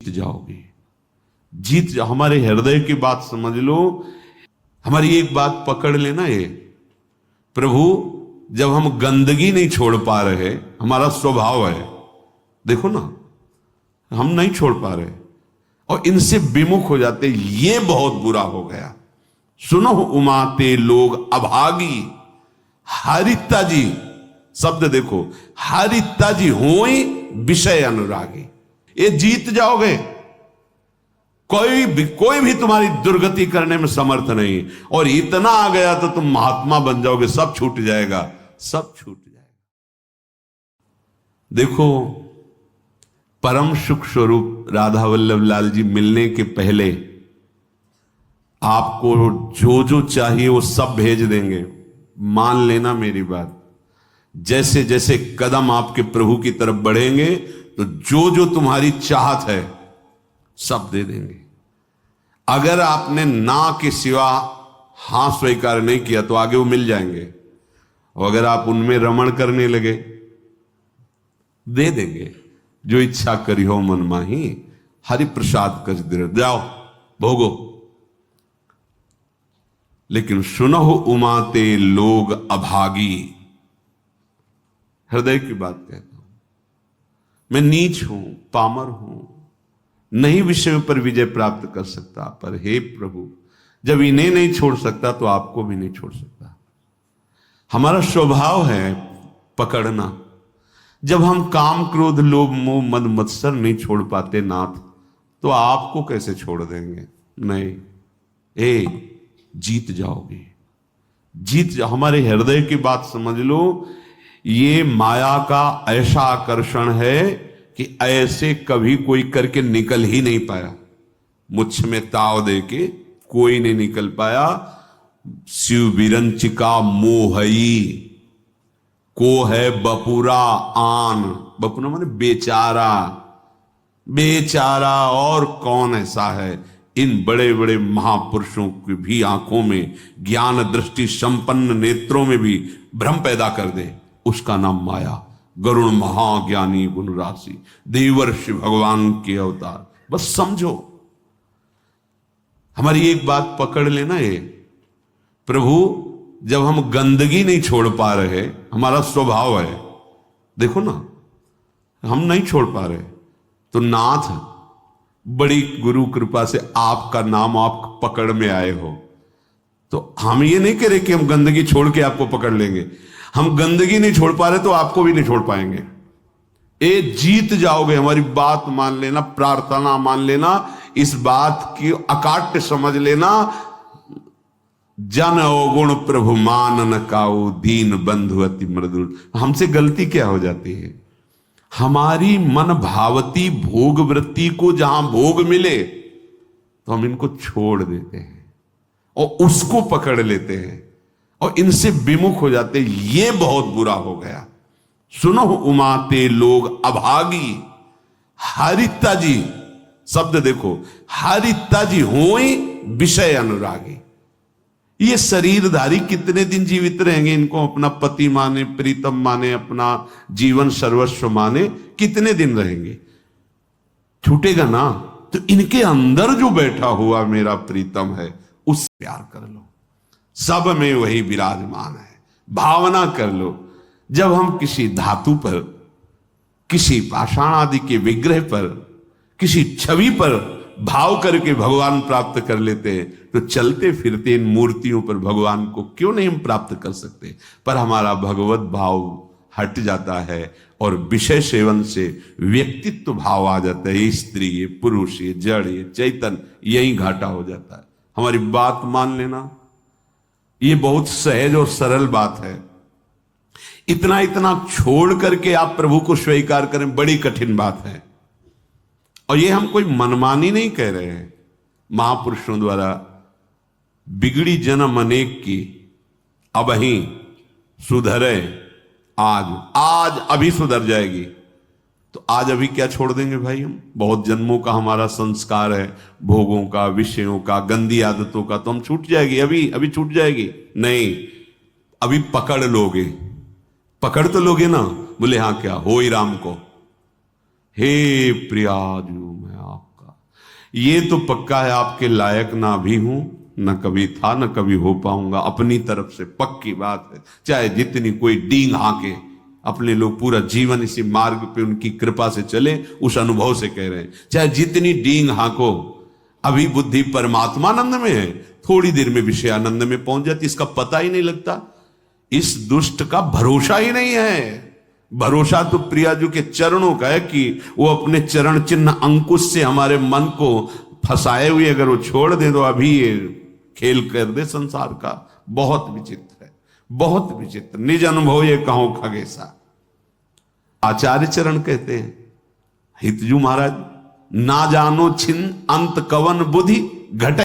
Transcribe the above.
जाओगे, जीत जाओ। हमारे हृदय की बात समझ लो, हमारी एक बात पकड़ लेना। ये प्रभु, जब हम गंदगी नहीं छोड़ पा रहे, हमारा स्वभाव है, देखो ना, हम नहीं छोड़ पा रहे और इनसे विमुख हो जाते, ये बहुत बुरा हो गया। सुनो उमाते लोग अभागी, हरिता जी शब्द देखो, हरिता जी होई विषय अनुरागी। ये जीत जाओगे, कोई भी तुम्हारी दुर्गति करने में समर्थ नहीं। और इतना आ गया तो तुम महात्मा बन जाओगे, सब छूट जाएगा, सब छूट जाएगा। देखो, परम सुख स्वरूप राधा वल्लभ लाल जी मिलने के पहले आपको जो जो चाहिए वो सब भेज देंगे। मान लेना मेरी बात। जैसे जैसे कदम आपके प्रभु की तरफ बढ़ेंगे तो जो जो तुम्हारी चाहत है सब दे देंगे। अगर आपने ना के सिवा हां स्वीकार नहीं किया तो आगे वो मिल जाएंगे, और अगर आप उनमें रमण करने लगे दे देंगे। जो इच्छा करी हो मन माही, हरि प्रसाद कछ दे, जाओ भोगो। लेकिन सुनो उमाते लोग अभागी, हृदय की बात कहता हूं, मैं नीच हूं, पामर हूं, नहीं विषयों पर विजय प्राप्त कर सकता, पर हे प्रभु, जब इन्हें नहीं छोड़ सकता तो आपको भी नहीं छोड़ सकता। हमारा स्वभाव है पकड़ना। जब हम काम क्रोध लोभ मोह मद मत्सर नहीं छोड़ पाते नाथ, तो आपको कैसे छोड़ देंगे? नहीं, जीत जाओगे, जीत जाओ। हमारे हृदय की बात समझ लो। ये माया का ऐसा आकर्षण है कि ऐसे कभी कोई करके निकल ही नहीं पाया। मुझ में ताव दे के कोई नहीं निकल पाया। शिव विरंचिका मोहई को है बपुरा आन, बपुरा माने बेचारा, बेचारा और कौन ऐसा है? इन बड़े बड़े महापुरुषों की भी आंखों में, ज्ञान दृष्टि संपन्न नेत्रों में भी भ्रम पैदा कर दे, उसका नाम माया। गरुण महाज्ञानी गुण राशि, देवर्षि भगवान के अवतार। बस समझो, हमारी एक बात पकड़ लेना। ये प्रभु, जब हम गंदगी नहीं छोड़ पा रहे, हमारा स्वभाव है, देखो ना, हम नहीं छोड़ पा रहे, तो नाथ बड़ी गुरु कृपा से आपका नाम आप पकड़ में आए हो, तो हम ये नहीं कह रहे कि हम गंदगी छोड़ के आपको पकड़ लेंगे। हम गंदगी नहीं छोड़ पा रहे तो आपको भी नहीं छोड़ पाएंगे। ए जीत जाओगे, हमारी बात मान लेना, प्रार्थना मान लेना, इस बात की अकाट्य समझ लेना। जन अवगुण प्रभु मान न काऊ, दीन बंधु अति मृदुल। हमसे गलती क्या हो जाती है? हमारी मन भावती भोग वृत्ति को जहां भोग मिले तो हम इनको छोड़ देते हैं और उसको पकड़ लेते हैं और इनसे विमुख हो जाते हैं। ये बहुत बुरा हो गया। सुनो उमाते लोग अभागी, हरिता जी शब्द देखो, हरिता जी होई विषय अनुरागी। ये शरीरधारी कितने दिन जीवित रहेंगे? इनको अपना पति माने, प्रीतम माने, अपना जीवन सर्वस्व माने, कितने दिन रहेंगे? छूटेगा ना। तो इनके अंदर जो बैठा हुआ मेरा प्रीतम है, उससे प्यार कर लो। सब में वही विराजमान है, भावना कर लो। जब हम किसी धातु पर, किसी पाषाण आदि के विग्रह पर, किसी छवि पर भाव करके भगवान प्राप्त कर लेते हैं, तो चलते फिरते इन मूर्तियों पर भगवान को क्यों नहीं हम प्राप्त कर सकते? पर हमारा भगवत भाव हट जाता है और विषय सेवन से व्यक्तित्व भाव आ जाता है। ये स्त्री, ये पुरुष, ये जड़, ये चैतन्य, यही घाटा हो जाता है। हमारी बात मान लेना, ये बहुत सहज और सरल बात है। इतना इतना छोड़ करके आप प्रभु को स्वीकार करें, बड़ी कठिन बात है। और ये हम कोई मनमानी नहीं कह रहे हैं। महापुरुषों द्वारा बिगड़ी जन्म अनेक की, अब ही सुधरे आज अभी सुधर जाएगी। तो आज अभी क्या छोड़ देंगे भाई? हम बहुत जन्मों का हमारा संस्कार है, भोगों का, विषयों का, गंदी आदतों का, तो हम छूट जाएगी, अभी छूट जाएगी? नहीं, अभी पकड़ लोगे। पकड़ तो लोगे ना। बोले हाँ, क्या हो ही राम को, हे प्रियाजू मैं आपका ये तो पक्का है आपके लायक ना भी हूं, न कभी था न कभी हो पाऊंगा। अपनी तरफ से पक्की बात है, चाहे जितनी कोई डींग हाके, अपने लोग पूरा जीवन इसी मार्ग पे उनकी कृपा से चले, उस अनुभव से कह रहे हैं, चाहे जितनी डींग हाको, अभी बुद्धि परमात्मानंद में है, थोड़ी देर में विषयानंद में पहुंच जाती, इसका पता ही नहीं लगता। इस दुष्ट का भरोसा ही नहीं है। भरोसा तो प्रियाजू के चरणों का है कि वो अपने चरण चिन्ह अंकुश से हमारे मन को फंसाए हुए अगर वो छोड़ दे तो अभी ये खेल कर दे संसार का। बहुत विचित्र है, बहुत विचित्र। निज अनुभव ये कहो खगेसा। आचार्य चरण कहते हैं, हितजू महाराज, ना जानो छिन अंत कवन बुद्धि घट